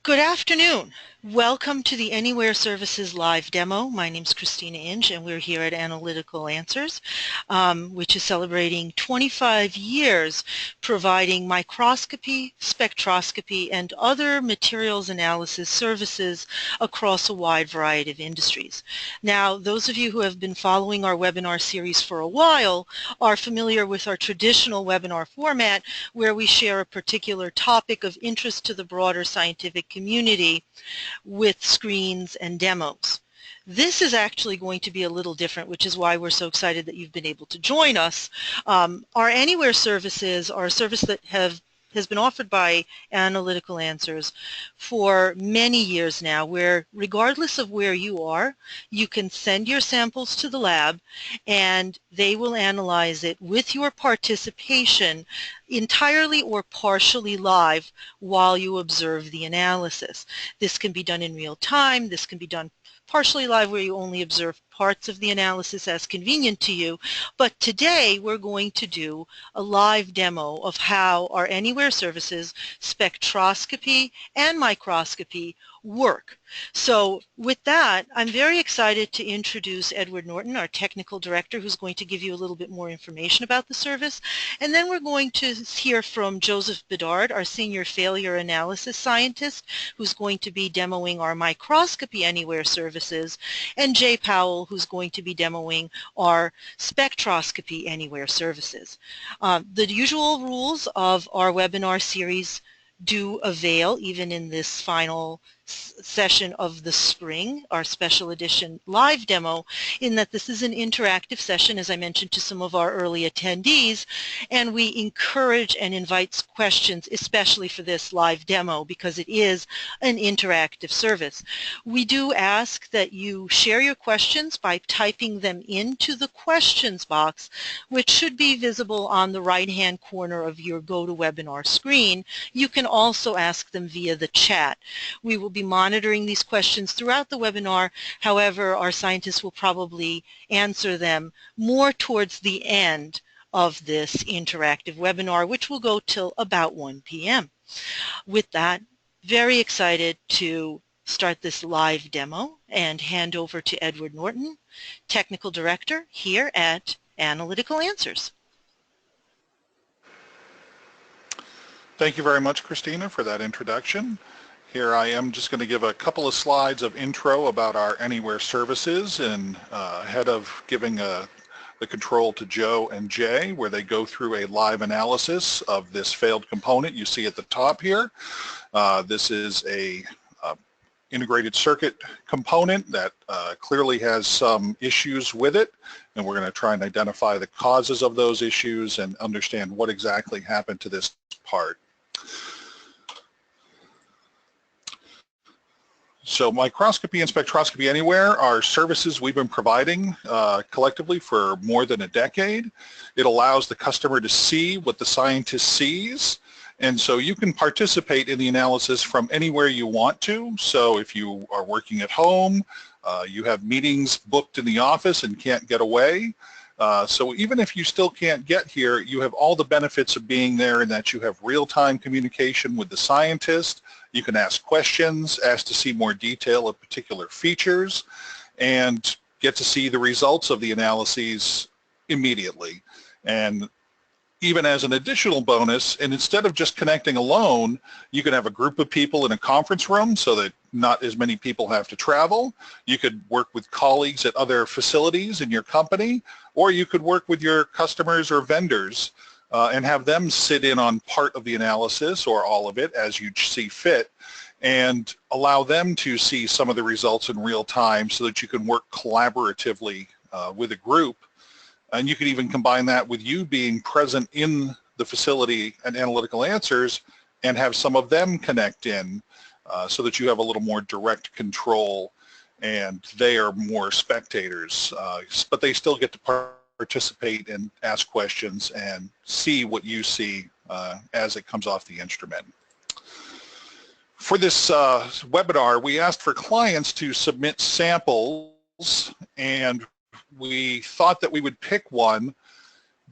Good afternoon. Welcome to the Anywhere Services live demo. My name is Christina Inge and we're here at Analytical Answers, which is celebrating 25 years providing microscopy, spectroscopy, and other materials analysis services across a wide variety of industries. Now, those of you who have been following our webinar series for a while are familiar with our traditional webinar format where we share a particular topic of interest to the broader scientific community with screens and demos. This is actually going to be a little different, which is why we're so excited that you've been able to join us. Our Anywhere services are a service that has been offered by Analytical Answers for many years now, where regardless of where you are, you can send your samples to the lab and they will analyze it with your participation entirely or partially live while you observe the analysis. This can be done in real time. This can be done partially live where you only observe parts of the analysis as convenient to you. But today we're going to do a live demo of how our Anywhere services, spectroscopy and microscopy work. So with that, I'm very excited to introduce Edward Norton, our technical director, who's going to give you a little bit more information about the service. And then we're going to hear from Joseph Bedard, our senior failure analysis scientist, who's going to be demoing our microscopy Anywhere services, and Jay Powell, who's going to be demoing our spectroscopy Anywhere services. The usual rules of our webinar series do avail even in this final session of the spring, our special edition live demo, in that this is an interactive session, as I mentioned to some of our early attendees, and we encourage and invite questions, especially for this live demo, because it is an interactive service. We do ask that you share your questions by typing them into the questions box, which should be visible on the right-hand corner of your GoToWebinar screen. You can also ask them via the chat. We will be monitoring these questions throughout the webinar. However, our scientists will probably answer them more towards the end of this interactive webinar, which will go till about 1 p.m. With that, very excited to start this live demo and hand over to Edward Norton, Technical Director here at Analytical Answers. Thank you very much, Christina, for that introduction. Here I am just going to give a couple of slides of intro about our Anywhere services, and ahead of giving the control to Joe and Jay, where they go through a live analysis of this failed component you see at the top here. This is a integrated circuit component that clearly has some issues with it, and we're going to try and identify the causes of those issues and understand what exactly happened to this part. So Microscopy and Spectroscopy Anywhere are services we've been providing collectively for more than a decade. It allows the customer to see what the scientist sees, and so you can participate in the analysis from anywhere you want to. So if you are working at home, you have meetings booked in the office and can't get away. So even if you still can't get here, you have all the benefits of being there in that you have real-time communication with the scientist. You can ask questions, ask to see more detail of particular features, and get to see the results of the analyses immediately. And even as an additional bonus, and instead of just connecting alone, you can have a group of people in a conference room so that not as many people have to travel. You could work with colleagues at other facilities in your company, or you could work with your customers or vendors and have them sit in on part of the analysis or all of it as you see fit, and allow them to see some of the results in real time so that you can work collaboratively with a group. And you can even combine that with you being present in the facility and Analytical Answers and have some of them connect in so that you have a little more direct control and they are more spectators, but they still get to participate and ask questions and see what you see as it comes off the instrument. For this webinar, we asked for clients to submit samples, and we thought that we would pick one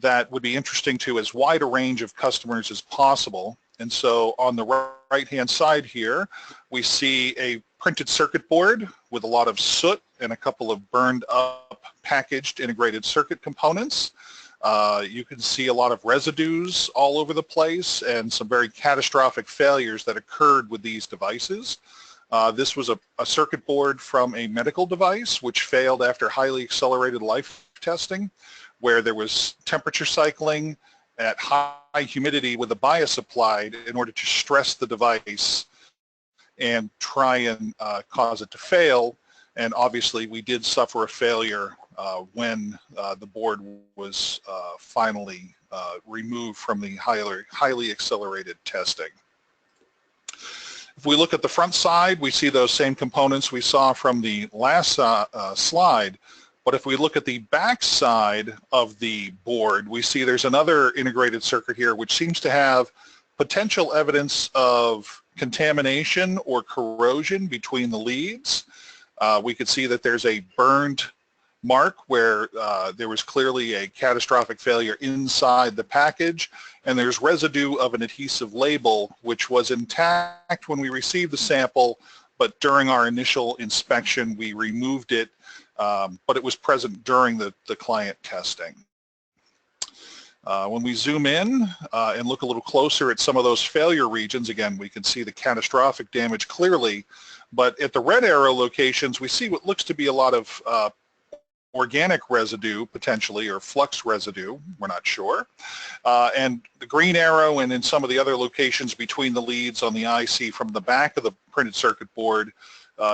that would be interesting to as wide a range of customers as possible. And so on the right-hand side here, we see a printed circuit board with a lot of soot and a couple of burned up packaged integrated circuit components. You can see a lot of residues all over the place and some very catastrophic failures that occurred with these devices. This was a circuit board from a medical device which failed after highly accelerated life testing, where there was temperature cycling at high humidity with a bias applied in order to stress the device and try and cause it to fail. And obviously we did suffer a failure when the board was finally removed from the highly accelerated testing. If we look at the front side, we see those same components we saw from the last slide. But if we look at the back side of the board, we see there's another integrated circuit here which seems to have potential evidence of contamination or corrosion between the leads. We could see that there's a burned mark where there was clearly a catastrophic failure inside the package, and there's residue of an adhesive label which was intact when we received the sample, but during our initial inspection we removed it, but it was present during the client testing. When we zoom in and look a little closer at some of those failure regions, again, we can see the catastrophic damage clearly, but at the red arrow locations, we see what looks to be a lot of organic residue, potentially, or flux residue, we're not sure. And the green arrow and in some of the other locations between the leads on the IC from the back of the printed circuit board,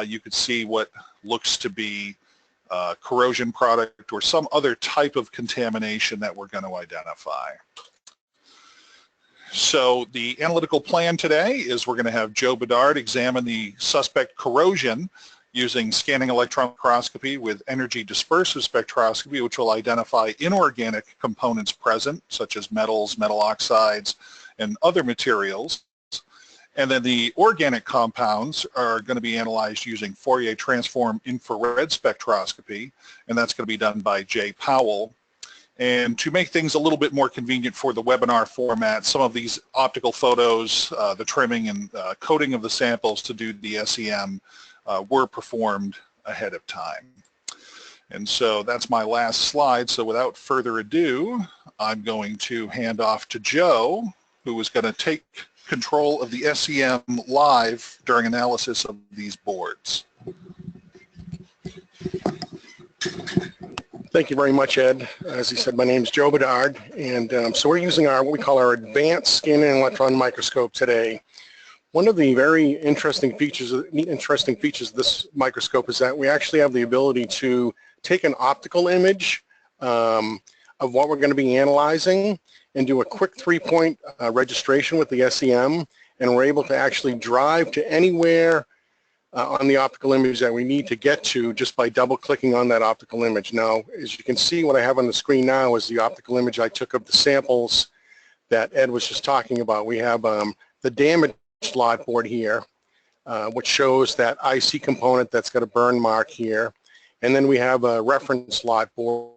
you could see what looks to be corrosion product or some other type of contamination that we're going to identify. So the analytical plan today is we're going to have Joe Bedard examine the suspect corrosion using scanning electron microscopy with energy dispersive spectroscopy, which will identify inorganic components present, such as metals, metal oxides, and other materials. And then the organic compounds are going to be analyzed using Fourier transform infrared spectroscopy, and that's going to be done by Jay Powell. And to make things a little bit more convenient for the webinar format, some of these optical photos, the trimming and coating of the samples to do the SEM were performed ahead of time. And so that's my last slide. So without further ado, I'm going to hand off to Joe, who is going to take control of the SEM live during analysis of these boards. Thank you very much, Ed. As he said, my name is Joe Bedard, and so we're using what we call our advanced scanning electron microscope today. One of the very interesting features of this microscope is that we actually have the ability to take an optical image of what we're going to be analyzing and do a quick 3-point registration with the SEM, and we're able to actually drive to anywhere on the optical image that we need to get to just by double-clicking on that optical image. Now, as you can see, what I have on the screen now is the optical image I took of the samples that Ed was just talking about. We have the damaged lot board here, which shows that IC component that's got a burn mark here, and then we have a reference lot board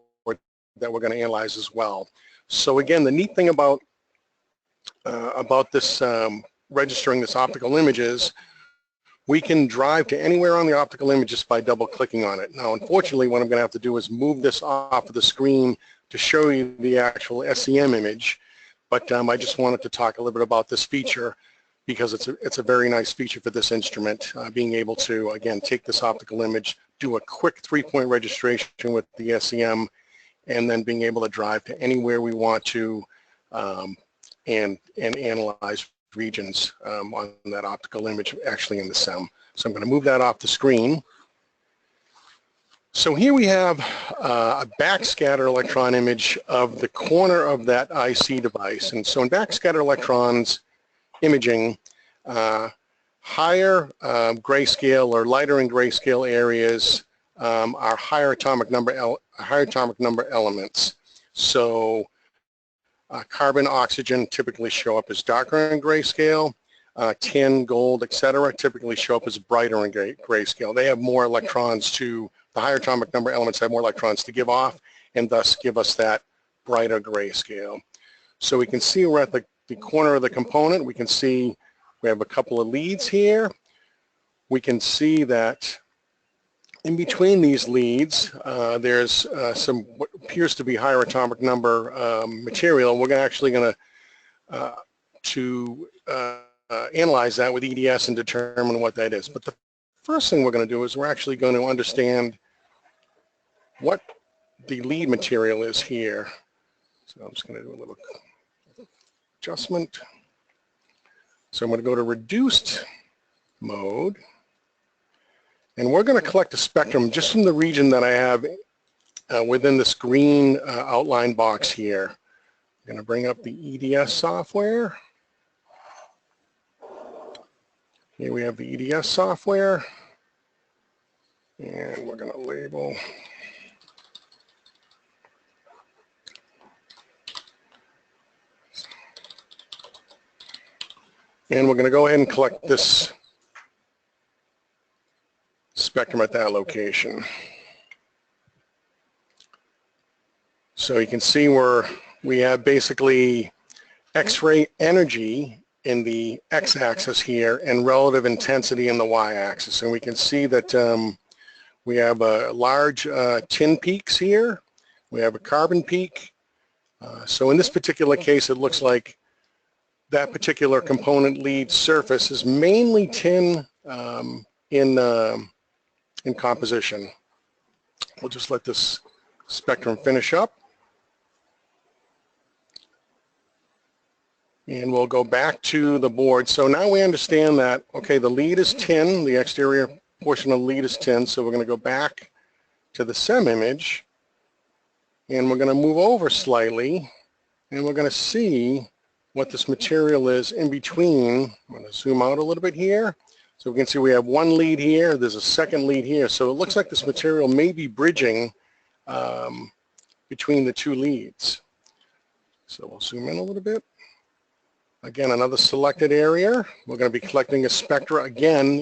that we're going to analyze as well. So again, the neat thing about this registering this optical image is we can drive to anywhere on the optical image just by double-clicking on it. Now, unfortunately, what I'm going to have to do is move this off of the screen to show you the actual SEM image, but I just wanted to talk a little bit about this feature because it's a very nice feature for this instrument, being able to, again, take this optical image, do a quick 3-point registration with the SEM, and then being able to drive to anywhere we want to and analyze regions on that optical image actually in the SEM. So I'm going to move that off the screen. So here we have a backscatter electron image of the corner of that IC device. And so in backscatter electrons imaging, higher grayscale or lighter in grayscale areas are higher atomic number elements. So carbon, oxygen typically show up as darker in grayscale. Tin, gold, etc. typically show up as brighter in grayscale. They have more electrons to, the higher atomic number elements have more electrons to give off and thus give us that brighter grayscale. So we can see we're at the the corner of the component, we can see we have a couple of leads here. We can see that in between these leads, there's some what appears to be higher atomic number material. We're actually going to analyze that with EDS and determine what that is. But the first thing we're going to do is we're actually going to understand what the lead material is here. So I'm just going to do a little adjustment. So I'm going to go to reduced mode. And we're going to collect a spectrum just from the region that I have within this green outline box here. I'm going to bring up the EDS software. Here we have the EDS software. And we're going to label. And we're going to go ahead and collect this spectrum at that location. So you can see where we have basically X-ray energy in the x-axis here and relative intensity in the y-axis. And we can see that we have a large tin peaks here. We have a carbon peak. So in this particular case, it looks like that particular component lead surface is mainly tin in composition. We'll just let this spectrum finish up. And we'll go back to the board. So now we understand that, okay, the lead is tin, the exterior portion of the lead is tin, so we're going to go back to the SEM image, and we're going to move over slightly, and we're going to see what this material is in between. I'm going to zoom out a little bit here. So we can see we have one lead here, there's a second lead here, so it looks like this material may be bridging between the two leads. So we'll zoom in a little bit. Again, another selected area. We're going to be collecting a spectra again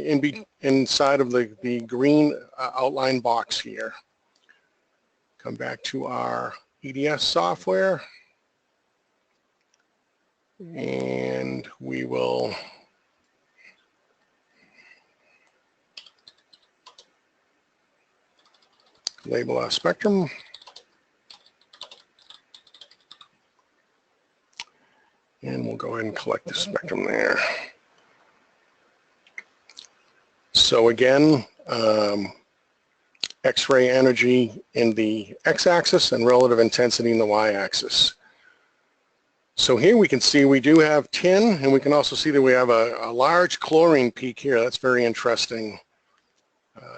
inside of the green outline box here. Come back to our EDS software, and we will label our spectrum. And we'll go ahead and collect the spectrum there. So again, X-ray energy in the x-axis and relative intensity in the y-axis. So here we can see we do have tin, and we can also see that we have a large chlorine peak here. That's very interesting.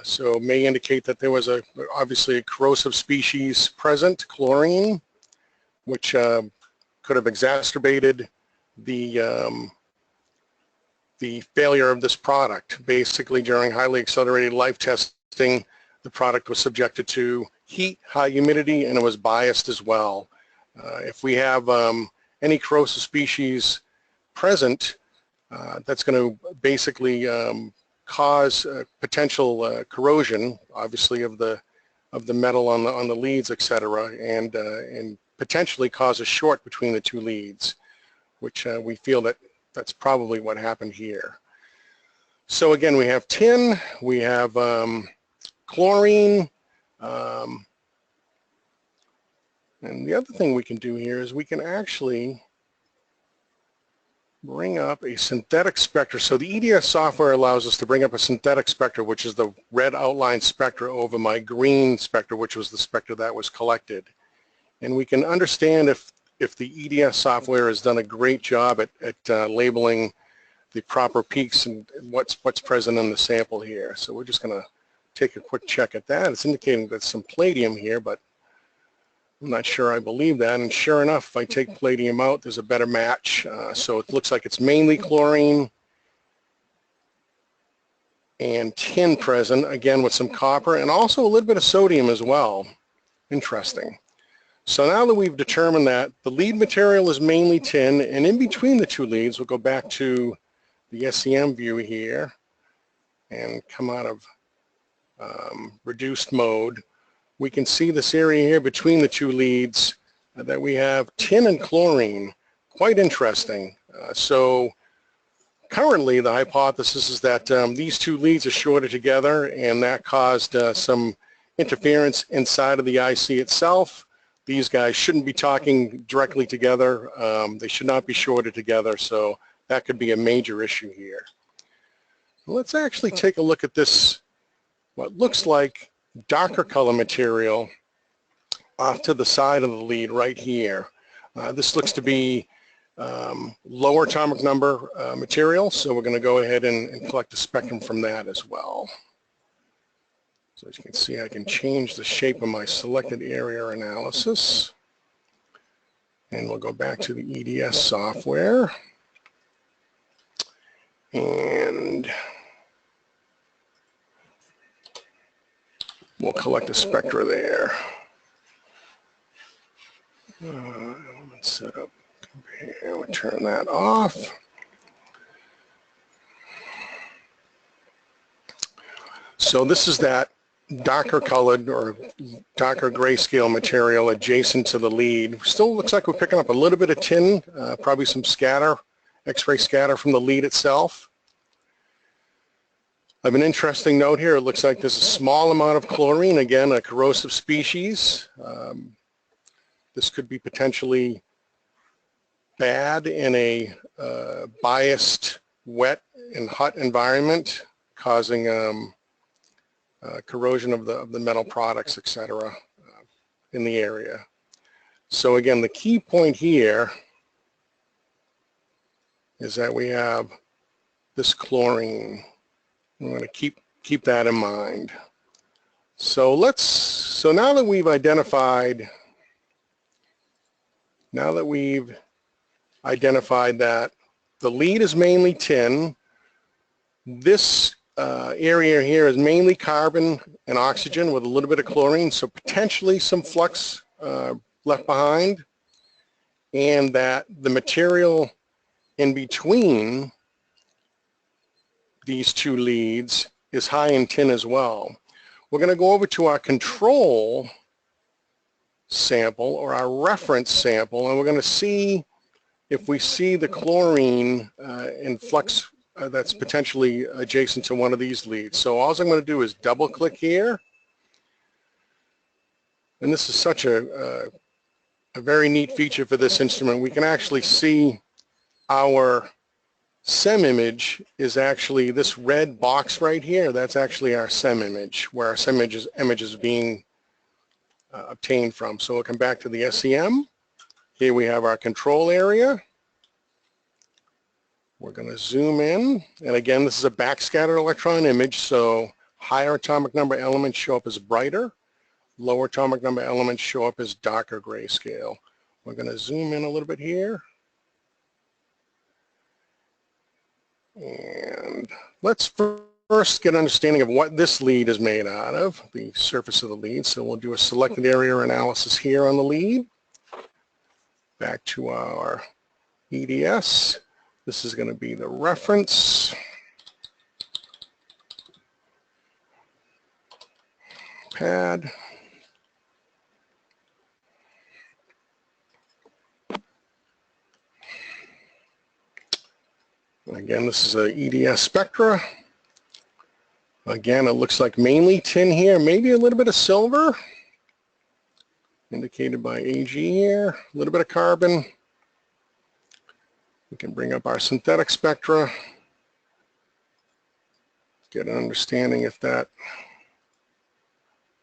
So it may indicate that there was obviously a corrosive species present, chlorine, which could have exacerbated the failure of this product. Basically, during highly accelerated life testing, the product was subjected to heat, high humidity, and it was biased as well. If we have any corrosive species present, that's going to basically cause potential corrosion, obviously, of the metal on the leads, etc., and potentially cause a short between the two leads, which we feel that that's probably what happened here. So again, we have tin, we have chlorine, and the other thing we can do here is we can actually bring up a synthetic spectra. So the EDS software allows us to bring up a synthetic spectra, which is the red outline spectra over my green spectra, which was the spectra that was collected. And we can understand if the EDS software has done a great job at labeling the proper peaks and what's present in the sample here. So we're just going to take a quick check at that. It's indicating that some palladium here, but I'm not sure I believe that. And sure enough, if I take palladium out, there's a better match. So it looks like it's mainly chlorine and tin present, again with some copper and also a little bit of sodium as well. Interesting. So now that we've determined that the lead material is mainly tin, and in between the two leads, we'll go back to the SEM view here and come out of reduced mode. We can see this area here between the two leads that we have tin and chlorine. Quite interesting. So currently the hypothesis is that these two leads are shorted together, and that caused some interference inside of the IC itself. These guys shouldn't be talking directly together. They should not be shorted together, so that could be a major issue here. Let's actually take a look at this, what looks like darker color material off to the side of the lead right here. This looks to be lower atomic number material, so we're going to go ahead and collect a spectrum from that as well. So as you can see, I can change the shape of my selected area analysis, and we'll go back to the EDS software, and we'll collect a spectra there. Element setup, compare, we'll turn that off. So this is that darker colored or darker grayscale material adjacent to the lead. Still looks like we're picking up a little bit of tin, probably some scatter, X-ray scatter from the lead itself. I have an interesting note here. It looks like there's a small amount of chlorine, again, a corrosive species. This could be potentially bad in a biased, wet and hot environment, causing corrosion of the metal products, etc., in the area. So again, the key point here is that we have this chlorine. We're going to keep that in mind. So now that we've identified that the lead is mainly tin, this area here is mainly carbon and oxygen with a little bit of chlorine, so potentially some flux left behind, and that the material in between these two leads is high in tin as well. We're going to go over to our control sample or our reference sample, and we're going to see if we see the chlorine in flux that's potentially adjacent to one of these leads. So all I'm going to do is double click here, and this is such a very neat feature for this instrument. We can actually see our SEM image is actually this red box right here. That's actually our SEM image, where our SEM image is being obtained from. So we'll come back to the SEM. Here we have our control area. We're going to zoom in, and again, this is a backscattered electron image, so higher atomic number elements show up as brighter, lower atomic number elements show up as darker grayscale. We're going to zoom in a little bit here, and let's first get an understanding of what this lead is made out of, the surface of the lead. So we'll do a selected area analysis here on the lead. Back to our EDS. This is going to be the reference. Pad. Again, this is a EDS spectra. Again, it looks like mainly tin here, maybe a little bit of silver, indicated by AG here, a little bit of carbon. We can bring up our synthetic spectra, get an understanding if that,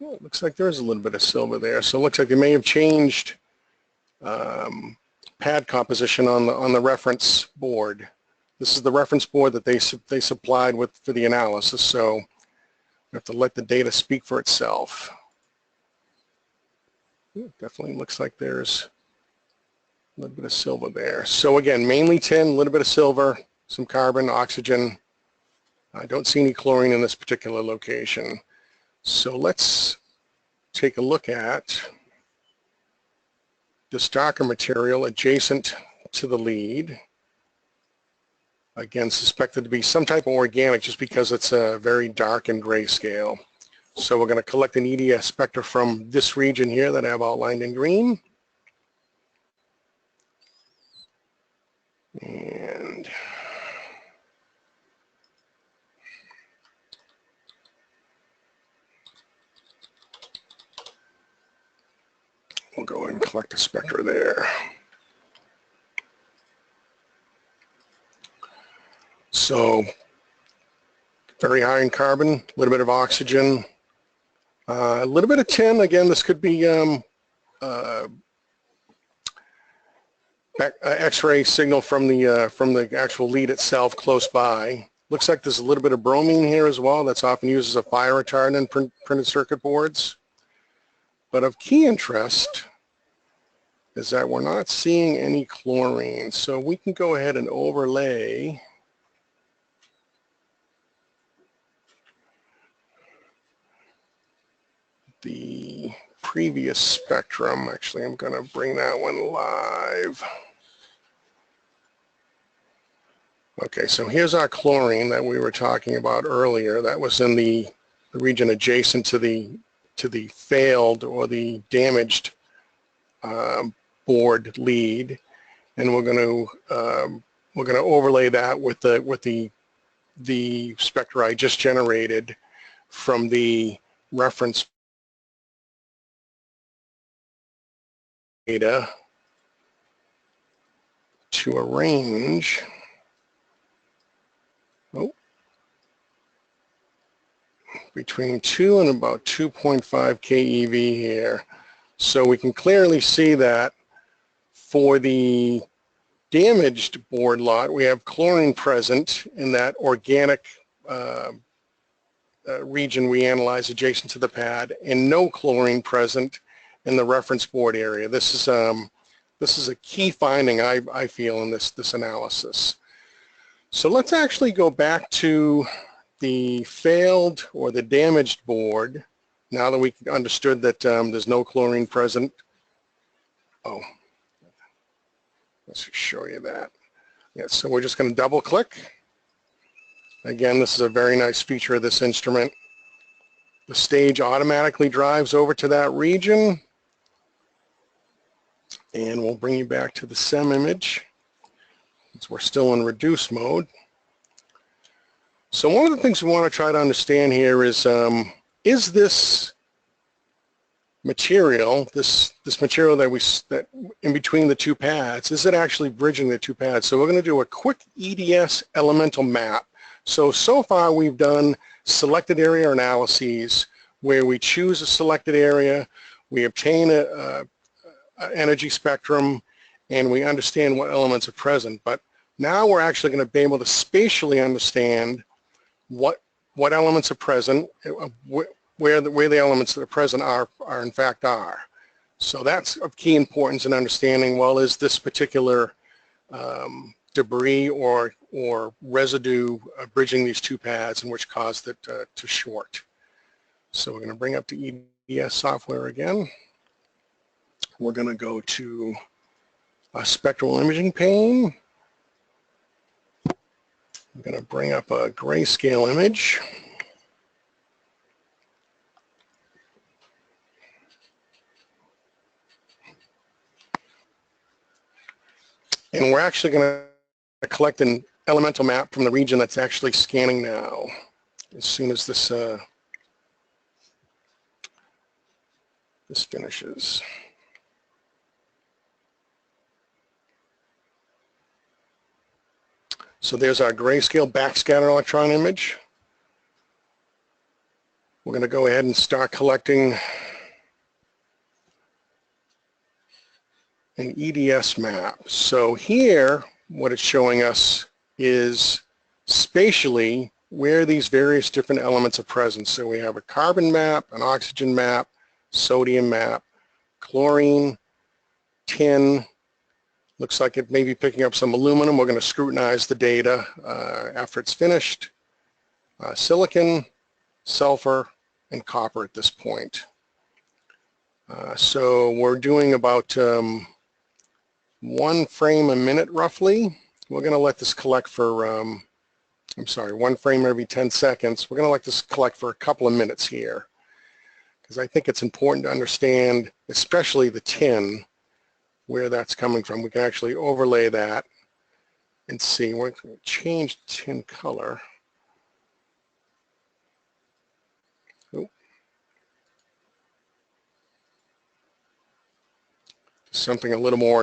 well, it looks like there's a little bit of silver there. So it looks like they may have changed pad composition on the reference board. This is the reference board that they supplied with for the analysis, so we have to let the data speak for itself. It definitely looks like there's a little bit of silver there. So again, mainly tin, a little bit of silver, some carbon, oxygen. I don't see any chlorine in this particular location. So let's take a look at this darker material adjacent to the lead. Again, suspected to be some type of organic just because it's a very dark and grayscale. So we're going to collect an EDS spectra from this region here that I have outlined in green. And we'll go ahead and collect a spectra there. So very high in carbon, a little bit of oxygen, a little bit of tin. Again, this could be X-ray signal from the actual lead itself close by. Looks like there's a little bit of bromine here as well. That's often used as a fire retardant in printed circuit boards. But of key interest is that we're not seeing any chlorine. So we can go ahead and overlay the previous spectrum. Actually, I'm going to bring that one live. Okay, so here's our chlorine that we were talking about earlier. That was in the region adjacent to the failed or the damaged board lead, and we're going to overlay that with the spectra I just generated from the reference data to a range between 2 and about 2.5 keV here. So we can clearly see that for the damaged board lot, we have chlorine present in that organic region we analyze adjacent to the pad, and no chlorine present in the reference board area. This is a key finding I feel in this analysis. So let's actually go back to the failed or the damaged board now that we understood that there's no chlorine present. Oh, let's just show you that. Yeah, so we're just going to double click. Again, this is a very nice feature of this instrument. The stage automatically drives over to that region, and we'll bring you back to the SEM image since we're still in reduce mode. So one of the things we want to try to understand here is this material, this material that in between the two pads, is it actually bridging the two pads? So we're going to do a quick EDS elemental map. So far we've done selected area analyses where we choose a selected area, we obtain an energy spectrum, and we understand what elements are present. But now we're actually going to be able to spatially understand what elements are present, where the elements that are present are in fact are. So that's of key importance in understanding, well, is this particular debris or residue bridging these two pads, and which caused it to short. So we're going to bring up the EDS software again. We're going to go to a spectral imaging pane. I'm going to bring up a grayscale image. And we're actually going to collect an elemental map from the region that's actually scanning now. As soon as this finishes. So there's our grayscale backscatter electron image. We're going to go ahead and start collecting an EDS map. So here, what it's showing us is spatially where these various different elements are present. So we have a carbon map, an oxygen map, sodium map, chlorine, tin. Looks like it may be picking up some aluminum. We're going to scrutinize the data after it's finished. Silicon, sulfur, and copper at this point. So we're doing about 1 frame a minute roughly. We're going to let this collect for, I'm sorry, 1 frame every 10 seconds. We're going to let this collect for a couple of minutes here, because I think it's important to understand, especially the tin, where that's coming from. We can actually overlay that and see. We're going to change tin color. Oh. Something a little more.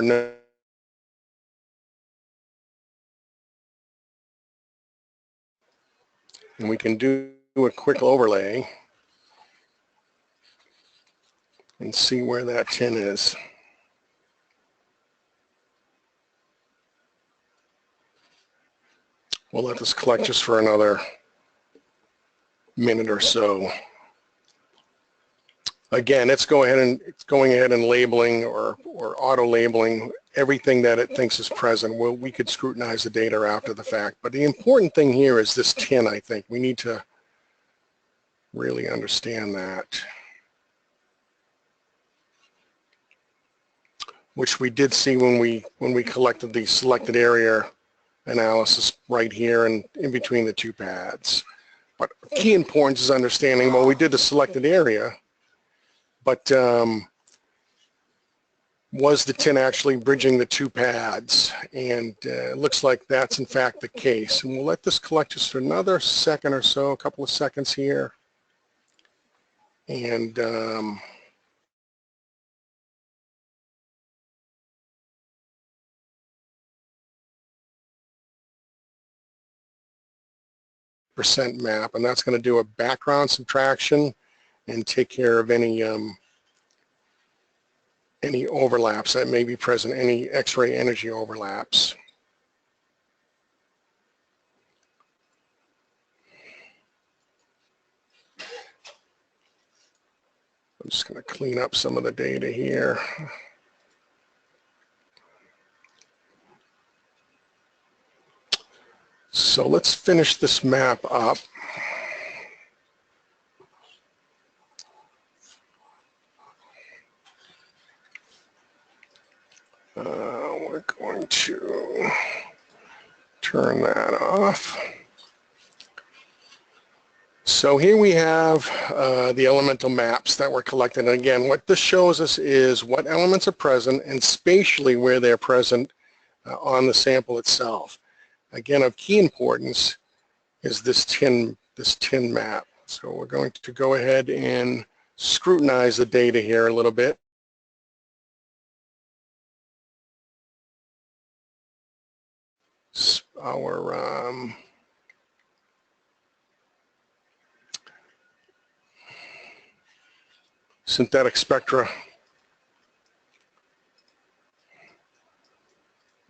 And we can do a quick overlay and see where that tin is. We'll let this collect just for another minute or so. Again, it's going ahead and labeling or auto labeling everything that it thinks is present. Well, we could scrutinize the data after the fact, but the important thing here is this tin. I think we need to really understand that, which we did see when we collected the selected area analysis right here and in between the two pads. But key importance is understanding, well, we did the selected area, but was the tin actually bridging the two pads? And it looks like that's in fact the case. And we'll let this collect just for another second or so, a couple of seconds here. And percent map, and that's going to do a background subtraction and take care of any overlaps that may be present, any X-ray energy overlaps. I'm just going to clean up some of the data here. So let's finish this map up. We're going to turn that off. So here we have the elemental maps that were collected. And again, what this shows us is what elements are present and spatially where they're present on the sample itself. Again, of key importance is this tin map. So we're going to go ahead and scrutinize the data here a little bit. Our synthetic spectra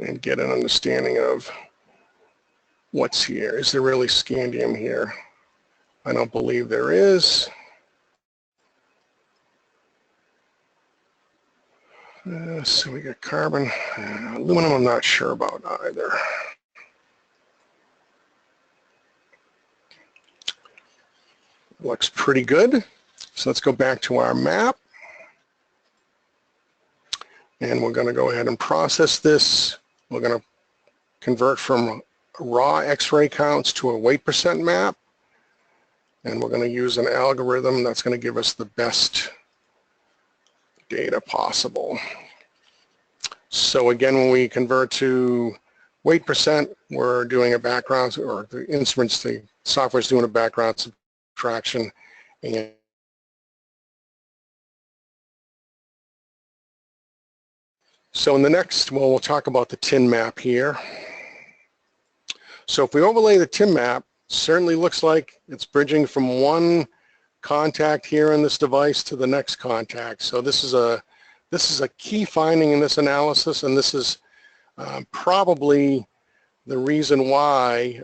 and get an understanding of what's here. Is there really scandium here? I don't believe there is. So we got carbon. Aluminum I'm not sure about either. Looks pretty good. So let's go back to our map. And we're going to go ahead and process this. We're going to convert from raw X-ray counts to a weight percent map. And we're going to use an algorithm that's going to give us the best data possible. So again, when we convert to weight percent, we're doing a background, or the instruments, the software is doing a background subtraction. And so in the next, well, we'll talk about the tin map here. So if we overlay the tin map, certainly looks like it's bridging from one contact here in this device to the next contact. So this is a key finding in this analysis, and this is probably the reason why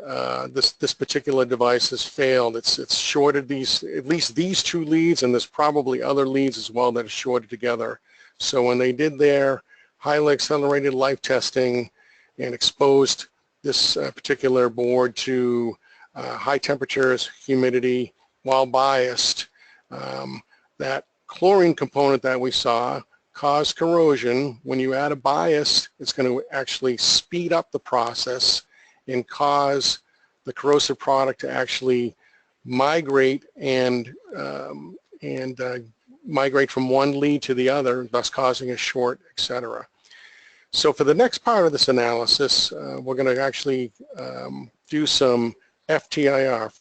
this particular device has failed. It's shorted at least these two leads, and there's probably other leads as well that are shorted together. So when they did their highly accelerated life testing and exposed this particular board to high temperatures, humidity, while biased, that chlorine component that we saw caused corrosion. When you add a bias, it's going to actually speed up the process and cause the corrosive product to actually migrate and migrate from one lead to the other, thus causing a short, etc. So for the next part of this analysis, we're going to actually do some FTIR.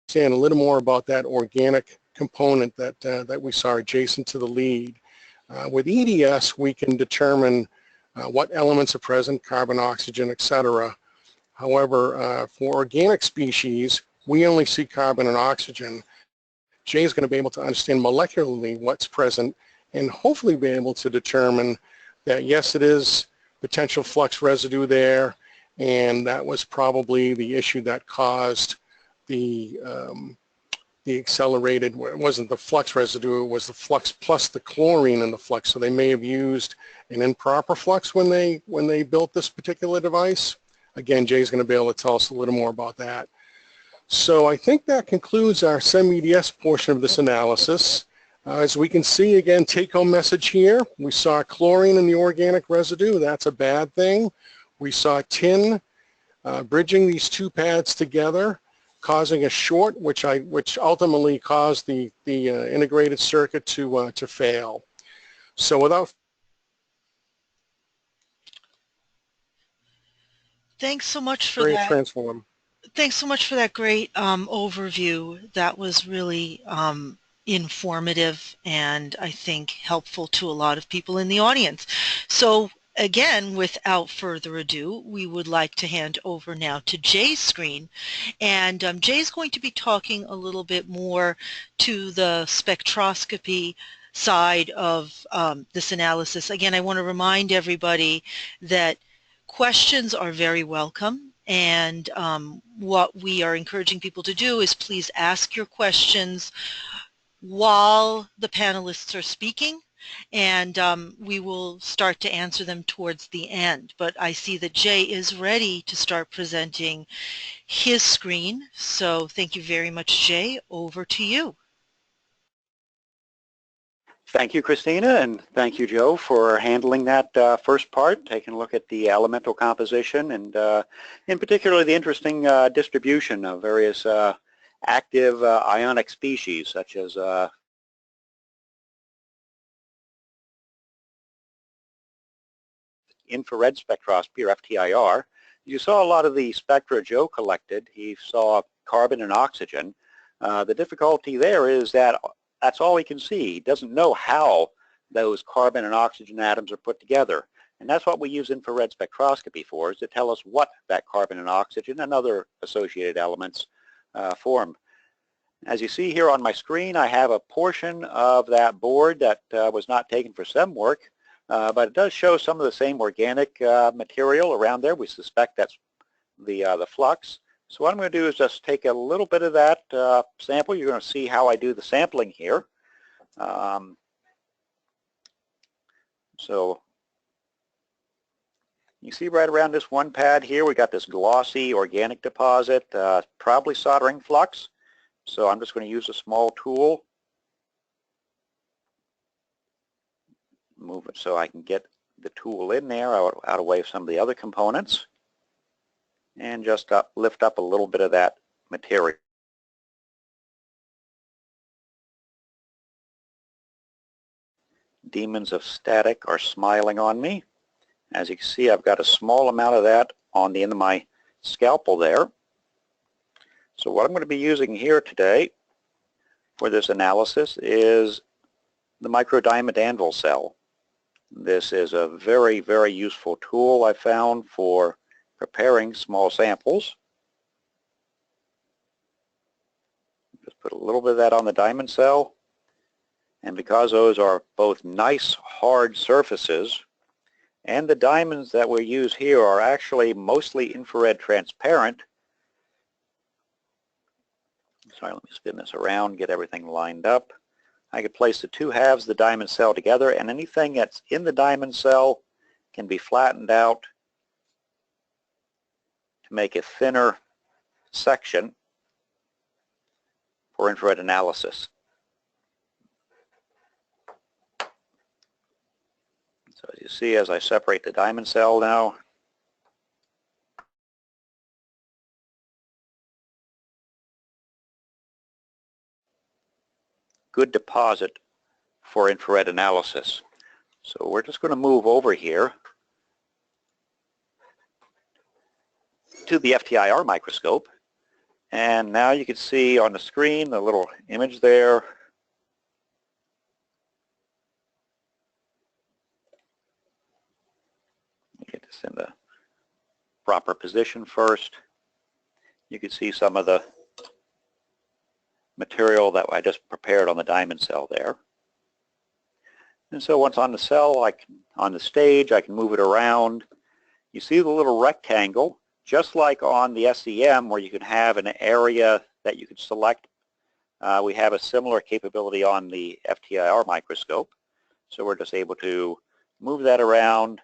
Understand a little more about that organic component that we saw adjacent to the lead. With EDS, we can determine what elements are present, carbon, oxygen, etc. However, for organic species, we only see carbon and oxygen. Jay is going to be able to understand molecularly what's present and hopefully be able to determine that yes, it is potential flux residue there, and that was probably the issue that caused the accelerated, it wasn't the flux residue, it was the flux plus the chlorine in the flux. So they may have used an improper flux when they built this particular device. Again, Jay's going to be able to tell us a little more about that. So I think that concludes our SEM-EDS portion of this analysis. As we can see, again, take-home message here. We saw chlorine in the organic residue. That's a bad thing. We saw tin bridging these two pads together, causing a short, which ultimately caused the integrated circuit to fail. So without Thanks so much for great that. transform. Thanks so much for that great overview. That was really informative and I think helpful to a lot of people in the audience. So again, without further ado, we would like to hand over now to Jay's screen. And Jay's going to be talking a little bit more to the spectroscopy side of this analysis. Again, I want to remind everybody that questions are very welcome. And what we are encouraging people to do is please ask your questions while the panelists are speaking, and we will start to answer them towards the end. But I see that Jay is ready to start presenting his screen. So thank you very much, Jay. Over to you. Thank you, Christina, and thank you, Joe, for handling that first part, taking a look at the elemental composition and in particular the interesting distribution of various active ionic species such as infrared spectroscopy, or FTIR. You saw a lot of the spectra Joe collected. He saw carbon and oxygen. The difficulty there is that that's all he can see. He doesn't know how those carbon and oxygen atoms are put together. And that's what we use infrared spectroscopy for, is to tell us what that carbon and oxygen and other associated elements form. As you see here on my screen, I have a portion of that board that was not taken for SEM work, but it does show some of the same organic material around there. We suspect that's the flux. So what I'm going to do is just take a little bit of that sample. You're going to see how I do the sampling here. So you see right around this one pad here, we got this glossy organic deposit, probably soldering flux. So I'm just going to use a small tool, move it so I can get the tool in there out of the way of some of the other components, and just lift up a little bit of that material. Demons of static are smiling on me. As you can see, I've got a small amount of that on the end of my scalpel there. So what I'm going to be using here today for this analysis is the microdiamond anvil cell. This is a very, very useful tool I found for preparing small samples. Just put a little bit of that on the diamond cell, and because those are both nice hard surfaces, and the diamonds that we use here are actually mostly infrared transparent. Sorry, let me spin this around, get everything lined up. I could place the two halves of the diamond cell together, and anything that's in the diamond cell can be flattened out to make a thinner section for infrared analysis. So as you see, as I separate the diamond cell now, good deposit for infrared analysis. So we're just going to move over here to the FTIR microscope, and now you can see on the screen the little image there. Get this in the proper position first. You can see some of the material that I just prepared on the diamond cell there. And so once on the cell, on the stage, I can move it around. You see the little rectangle, just like on the SEM where you can have an area that you can select. We have a similar capability on the FTIR microscope. So we're just able to move that around,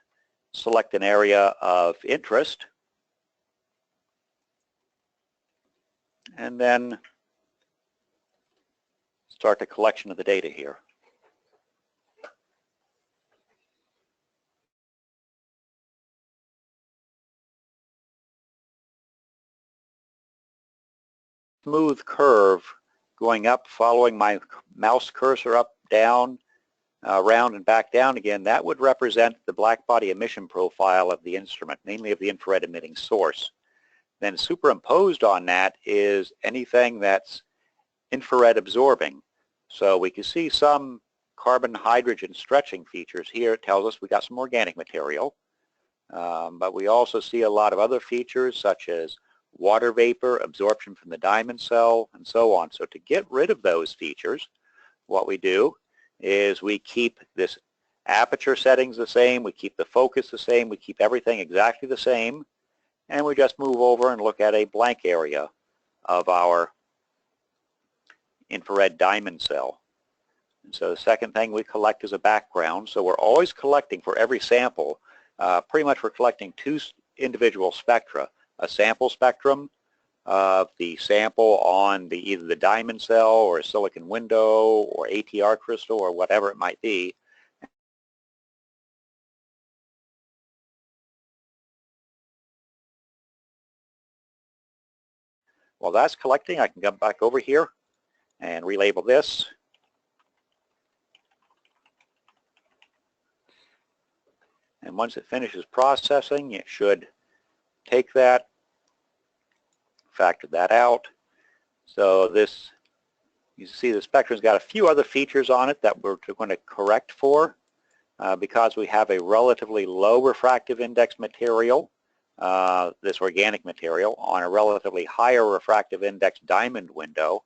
select an area of interest, and then start the collection of the data here. Smooth curve going up, following my mouse cursor up, down, around and back down again. That would represent the black body emission profile of the instrument, mainly of the infrared emitting source. Then superimposed on that is anything that's infrared absorbing. So we can see some carbon-hydrogen stretching features here. It tells us we got some organic material. But we also see a lot of other features such as water vapor, absorption from the diamond cell, and so on. So to get rid of those features, what we do is we keep this aperture settings the same, we keep the focus the same, we keep everything exactly the same, and we just move over and look at a blank area of our infrared diamond cell. And so the second thing we collect is a background. So we're always collecting for every sample. Pretty much we're collecting two individual spectra, a sample spectrum of the sample on either the diamond cell or a silicon window or ATR crystal or whatever it might be. While that's collecting, I can come back over here and relabel this. And once it finishes processing, it should take that, factor that out. So this, you see the spectrum's got a few other features on it that we're going to correct for because we have a relatively low refractive index material, this organic material, on a relatively higher refractive index diamond window.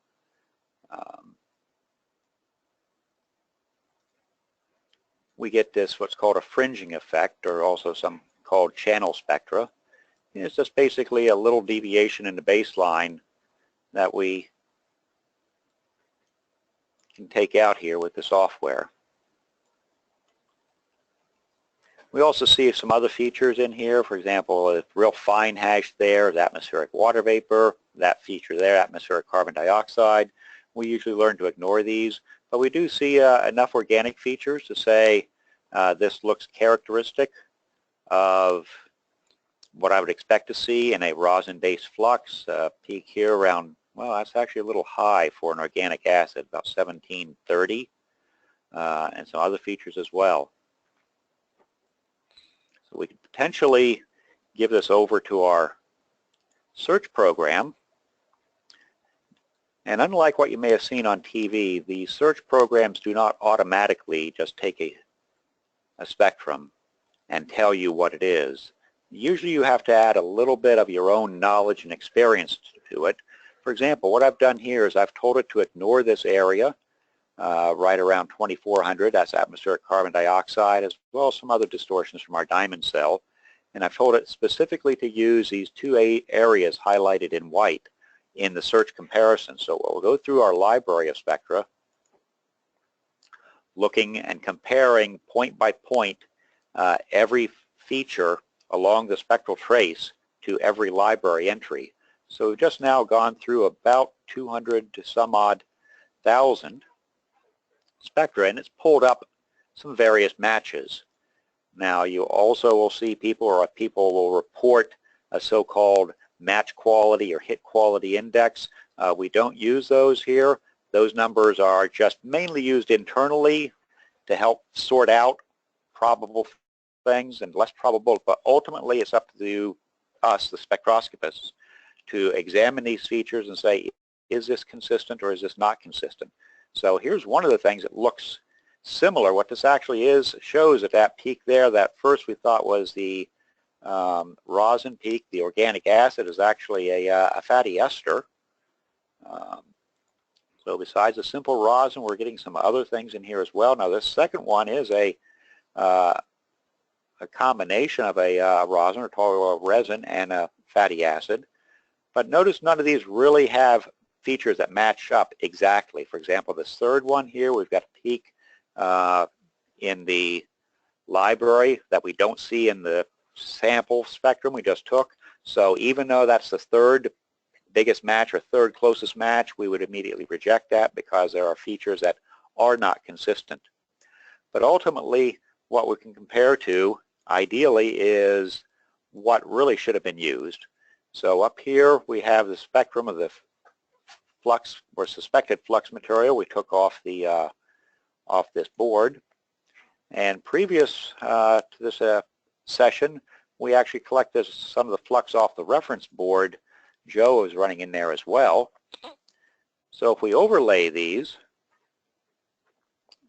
We get this what's called a fringing effect, or also some called channel spectra. And it's just basically a little deviation in the baseline that we can take out here with the software. We also see some other features in here. For example, a real fine hash there is atmospheric water vapor. That feature there, atmospheric carbon dioxide. We usually learn to ignore these, but we do see enough organic features to say this looks characteristic of what I would expect to see in a rosin-based flux. Peak here around, well, that's actually a little high for an organic acid, about 1730, and some other features as well. So we could potentially give this over to our search program. And unlike what you may have seen on TV, the search programs do not automatically just take a spectrum and tell you what it is. Usually you have to add a little bit of your own knowledge and experience to it. For example, what I've done here is I've told it to ignore this area right around 2400, that's atmospheric carbon dioxide, as well as some other distortions from our diamond cell. And I've told it specifically to use these two areas highlighted in white in the search comparison. So we'll go through our library of spectra, looking and comparing point by point every feature along the spectral trace to every library entry. So we've just now gone through about 200 to some odd thousand spectra, and it's pulled up some various matches. Now you also will see people will report a so-called match quality or hit quality index. We don't use those here. Those numbers are just mainly used internally to help sort out probable things and less probable, but ultimately it's up to us, the spectroscopists, to examine these features and say, is this consistent or is this not consistent? So here's one of the things that looks similar. What this actually is shows that peak there, that first we thought was the rosin peak, the organic acid, is actually a fatty ester. So besides a simple rosin, we're getting some other things in here as well. Now this second one is a combination of a rosin or tall oil resin and a fatty acid. But notice none of these really have features that match up exactly. For example, this third one here, we've got a peak in the library that we don't see in the sample spectrum we just took. So even though that's the third biggest match or third closest match, we would immediately reject that because there are features that are not consistent. But ultimately, what we can compare to, ideally, is what really should have been used. So up here, we have the spectrum of the flux or suspected flux material we took off the off this board. And previous to this session, we actually collected some of the flux off the reference board. Joe is running in there as well. So if we overlay these,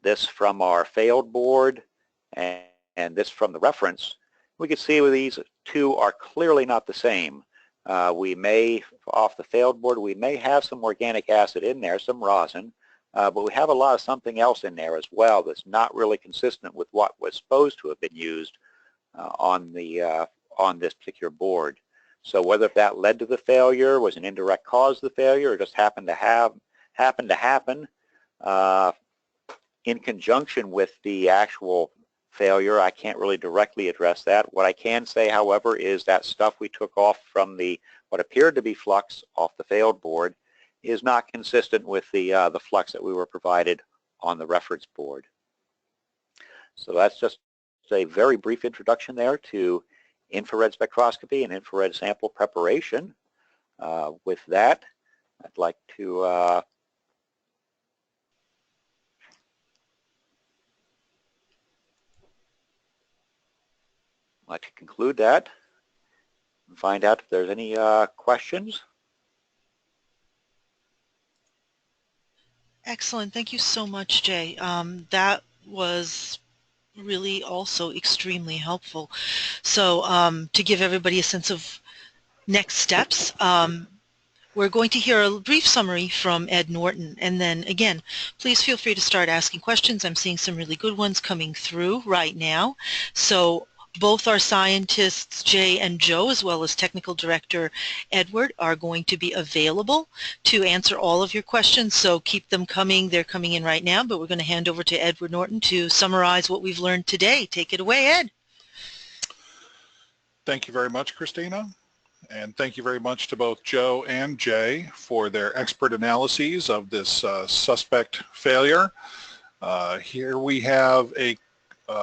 this from our failed board and this from the reference, we can see these two are clearly not the same. We may, off the failed board, we may have some organic acid in there, some rosin, but we have a lot of something else in there as well that's not really consistent with what was supposed to have been used on this particular board. So whether that led to the failure, was an indirect cause of the failure, or just happened to happen in conjunction with the actual failure, I can't really directly address that. What I can say, however, is that stuff we took off from what appeared to be flux off the failed board is not consistent with the flux that we were provided on the reference board. So that's just a very brief introduction there to infrared spectroscopy and infrared sample preparation. With that, I'd like to conclude that and find out if there's any questions. Excellent. Thank you so much, Jay. That was really also extremely helpful. So to give everybody a sense of next steps, we're going to hear a brief summary from Ed Norton, and then again, please feel free to start asking questions. I'm seeing some really good ones coming through right now. So both our scientists, Jay and Joe, as well as Technical Director Edward, are going to be available to answer all of your questions, so keep them coming. They're coming in right now, but we're going to hand over to Edward Norton to summarize what we've learned today. Take it away, Ed. Thank you very much, Christina. And thank you very much to both Joe and Jay for their expert analyses of this suspect failure. Here we have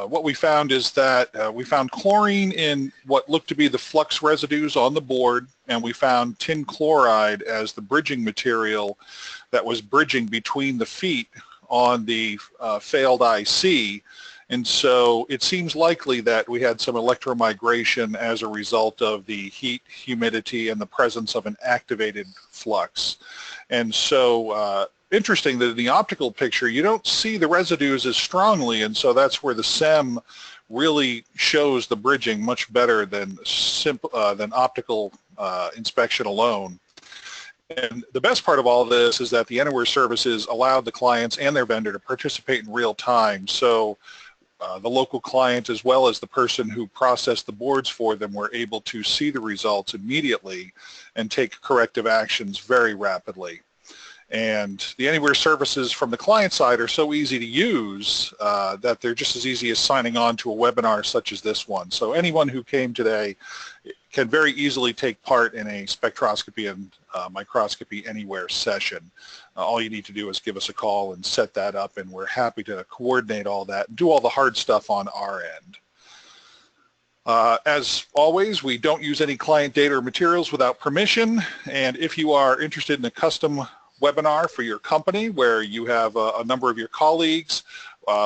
what we found is that we found chlorine in what looked to be the flux residues on the board, and we found tin chloride as the bridging material that was bridging between the feet on the failed IC. And so it seems likely that we had some electromigration as a result of the heat, humidity, and the presence of an activated flux. And so interesting that in the optical picture you don't see the residues as strongly, and so that's where the SEM really shows the bridging much better than optical inspection alone. And the best part of all this is that the Anywhere services allowed the clients and their vendor to participate in real time. So the local client as well as the person who processed the boards for them were able to see the results immediately and take corrective actions very rapidly. And the Anywhere services from the client side are so easy to use that they're just as easy as signing on to a webinar such as this one. So anyone who came today can very easily take part in a spectroscopy and microscopy Anywhere session. All you need to do is give us a call and set that up, and we're happy to coordinate all that and do all the hard stuff on our end. As always, we don't use any client data or materials without permission, and if you are interested in a custom webinar for your company where you have a number of your colleagues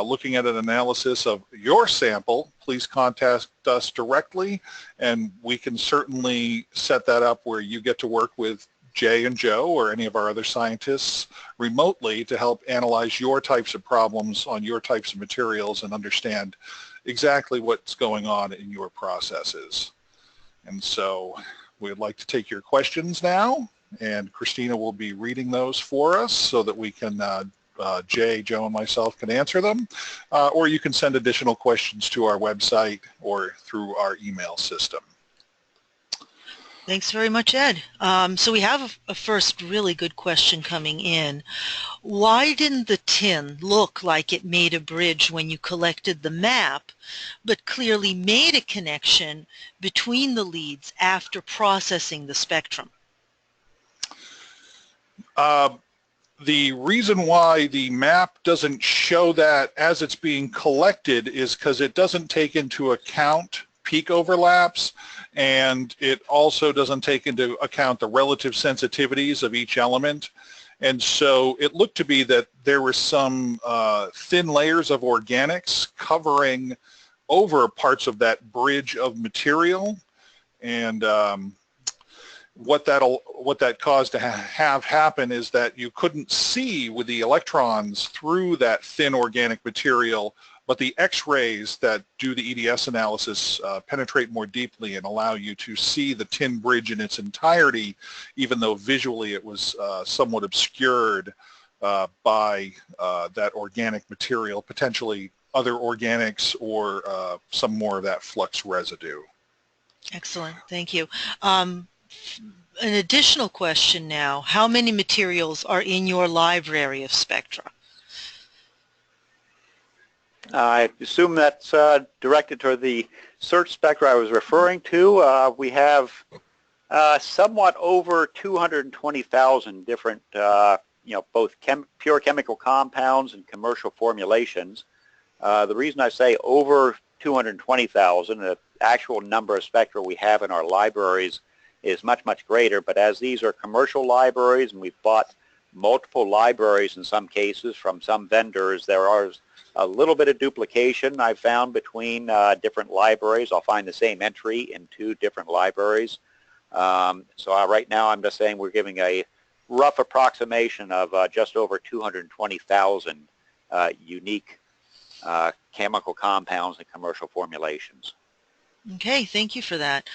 looking at an analysis of your sample, please contact us directly, and we can certainly set that up where you get to work with Jay and Joe or any of our other scientists remotely to help analyze your types of problems on your types of materials and understand exactly what's going on in your processes. And so we'd like to take your questions now, and Christina will be reading those for us so that we can, Jay, Joe, and myself can answer them, or you can send additional questions to our website or through our email system. Thanks very much, Ed. So we have a first really good question coming in. Why didn't the tin look like it made a bridge when you collected the map, but clearly made a connection between the leads after processing the spectrum? The reason why the map doesn't show that as it's being collected is because it doesn't take into account peak overlaps, and it also doesn't take into account the relative sensitivities of each element. And so it looked to be that there were some thin layers of organics covering over parts of that bridge of material, and what that caused to have happen is that you couldn't see with the electrons through that thin organic material, but the X-rays that do the EDS analysis penetrate more deeply and allow you to see the tin bridge in its entirety, even though visually it was somewhat obscured by that organic material, potentially other organics or some more of that flux residue. Excellent, thank you. An additional question now, how many materials are in your library of spectra? I assume that's directed toward the search spectra I was referring to. We have somewhat over 220,000 different, both pure chemical compounds and commercial formulations. The reason I say over 220,000, the actual number of spectra we have in our libraries is much, much greater, but as these are commercial libraries and we've bought multiple libraries in some cases from some vendors, there are a little bit of duplication I've found between different libraries. I'll find the same entry in two different libraries. So right now I'm just saying we're giving a rough approximation of just over 220,000 unique chemical compounds and commercial formulations. Okay, thank you for that.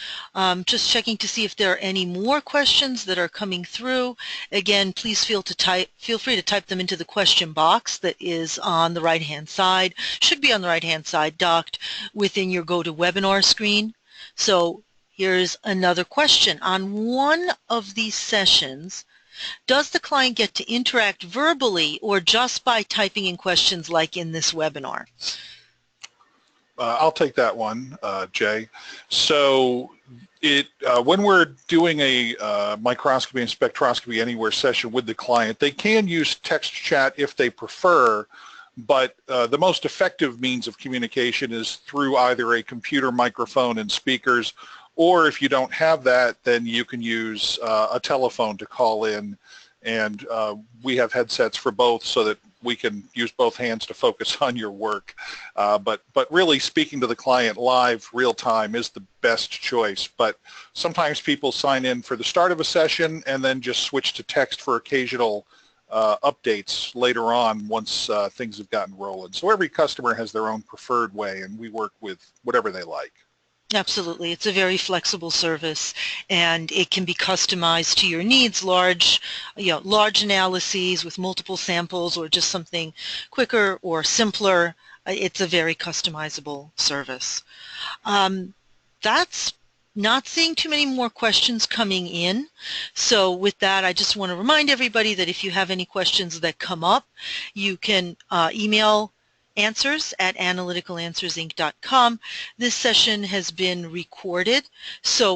Just checking to see if there are any more questions that are coming through. Again, please feel free to type them into the question box that is on the right-hand side. Should be on the right-hand side, docked within your GoToWebinar screen. So here's another question. On one of these sessions, does the client get to interact verbally or just by typing in questions like in this webinar? I'll take that one, Jay. So when we're doing a microscopy and spectroscopy anywhere session with the client, they can use text chat if they prefer, but the most effective means of communication is through either a computer microphone and speakers, or if you don't have that, then you can use a telephone to call in, and we have headsets for both so that we can use both hands to focus on your work. But really speaking to the client live, real time, is the best choice. But sometimes people sign in for the start of a session and then just switch to text for occasional updates later on once things have gotten rolling. So every customer has their own preferred way, and we work with whatever they like. Absolutely. It's a very flexible service, and it can be customized to your needs, large analyses with multiple samples, or just something quicker or simpler. It's a very customizable service. That's not seeing too many more questions coming in. So with that, I just want to remind everybody that if you have any questions that come up, you can email answers@analyticalanswersinc.com. This session has been recorded, so